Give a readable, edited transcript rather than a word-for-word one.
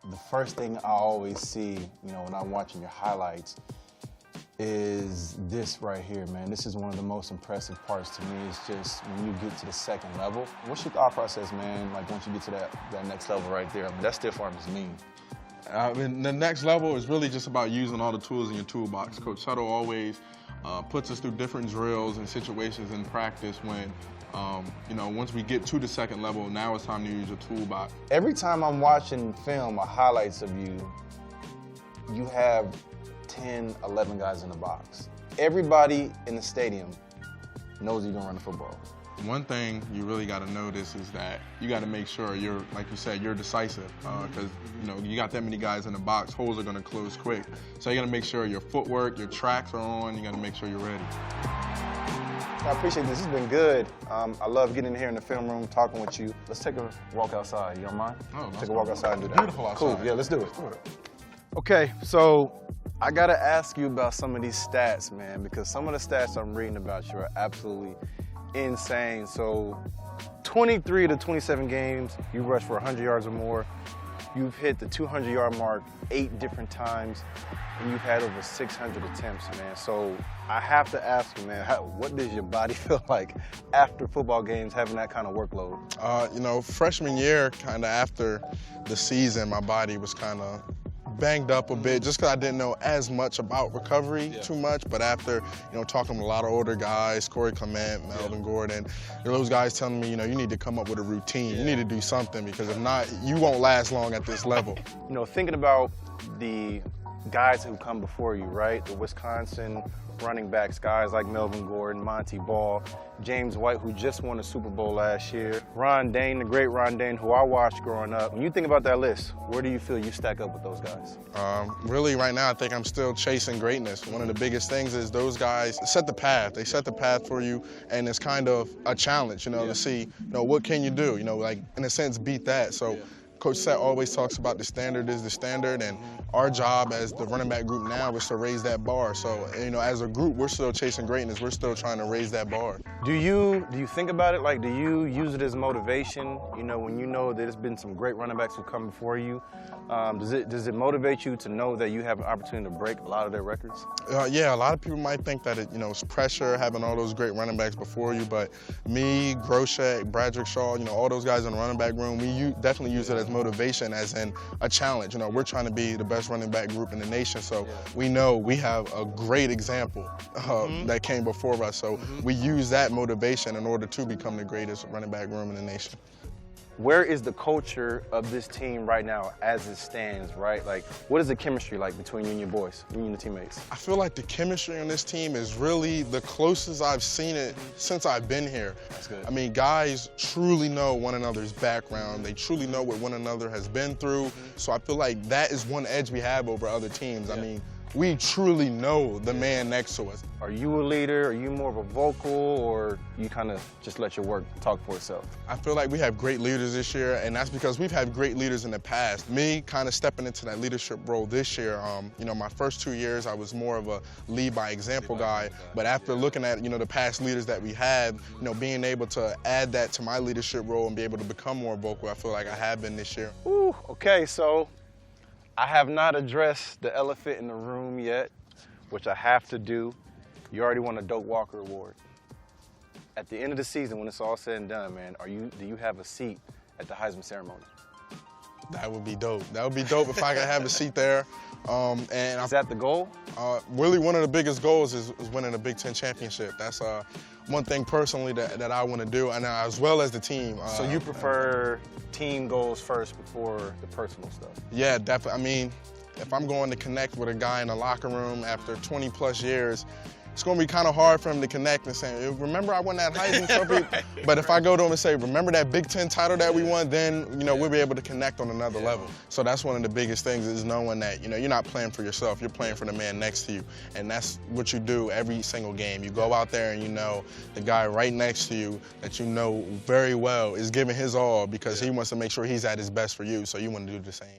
the first thing I always see, when I'm watching your highlights is this right here, man. This is one of the most impressive parts to me. It's just when you get to the second level. What's your thought process, man, like once you get to that next level right there? I mean, that stiff arm is mean. The next level is really just about using all the tools in your toolbox. Coach Tuttle always puts us through different drills and situations in practice when, once we get to the second level, now it's time to use your toolbox. Every time I'm watching film or highlights of you, you have 10, 11 guys in the box. Everybody in the stadium knows you're gonna run the football. One thing you really got to notice is that you got to make sure you're, like you said, you're decisive because, you got that many guys in the box, holes are going to close quick. So you got to make sure your footwork, your tracks are on, you got to make sure you're ready. I appreciate this. This has been good. I love getting here in the film room, talking with you. Let's take a walk outside. You don't mind? Oh, take a walk outside and do that. Beautiful outside. Cool. Yeah, let's do it. Okay, so I got to ask you about some of these stats, man, because some of the stats I'm reading about you are absolutely insane. So 23 to 27 games, you rushed for 100 yards or more. You've hit the 200-yard mark 8 different times, and you've had over 600 attempts, man. So I have to ask you, man, what does your body feel like after football games having that kind of workload? Freshman year, kind of after the season, my body was kind of banged up a bit just because I didn't know as much about recovery too much. But after, talking to a lot of older guys, Corey Clement, Melvin Gordon, those guys telling me, you need to come up with a routine. You need to do something because if not, you won't last long at this level. Thinking about the guys who come before you, right? The Wisconsin running backs, guys like Melvin Gordon, Monty Ball, James White, who just won the Super Bowl last year, Ron Dane, the great Ron Dane, who I watched growing up. When you think about that list, where do you feel you stack up with those guys? Really, right now, I think I'm still chasing greatness. One of the biggest things is those guys set the path. They set the path for you, and it's kind of a challenge, to see, what can you do? Like, in a sense, beat that. So. Coach Set always talks about the standard is the standard, and our job as the running back group now is to raise that bar. So, as a group, we're still chasing greatness. We're still trying to raise that bar. Do you think about it? Like, do you use it as motivation? When you know that there's been some great running backs who come before you, does it motivate you to know that you have an opportunity to break a lot of their records? Yeah, a lot of people might think that it's pressure having all those great running backs before you, but me, Groshek, Bradrick Shaw, all those guys in the running back room, we definitely use it as motivation, as in a challenge. We're trying to be the best running back group in the nation, so we know we have a great example that came before us, so we use that motivation in order to become the greatest running back room in the nation. Where is the culture of this team right now as it stands, right? Like, what is the chemistry like between you and your boys, you and your teammates? I feel like the chemistry on this team is really the closest I've seen it since I've been here. That's good. I mean, guys truly know one another's background. They truly know what one another has been through. So I feel like that is one edge we have over other teams. I mean, we truly know the man next to us. Are you a leader? Are you more of a vocal, or you kind of just let your work talk for itself? I feel like we have great leaders this year, and that's because we've had great leaders in the past. Me kind of stepping into that leadership role this year, my first 2 years I was more of a lead by example guy, but after looking at, the past leaders that we had, being able to add that to my leadership role and be able to become more vocal, I feel like I have been this year. Ooh, okay, so I have not addressed the elephant in the room yet, which I have to do. You already won a Doak Walker Award. At the end of the season, when it's all said and done, man, do you have a seat at the Heisman ceremony? That would be dope. That would be dope if I could have a seat there. Is that the goal? Really, one of the biggest goals is winning a Big Ten championship. That's one thing personally that I want to do, and as well as the team. So you prefer team goals first before the personal stuff? Yeah, definitely. I mean, if I'm going to connect with a guy in the locker room after 20 plus years, it's going to be kind of hard for him to connect and say, remember I won that Heisman Trophy? But if I go to him and say, remember that Big Ten title that we won, then, we'll be able to connect on another level. So that's one of the biggest things is knowing that, you're not playing for yourself, you're playing for the man next to you. And that's what you do every single game. You go out there and the guy right next to you that you know very well is giving his all because he wants to make sure he's at his best for you, so you want to do the same.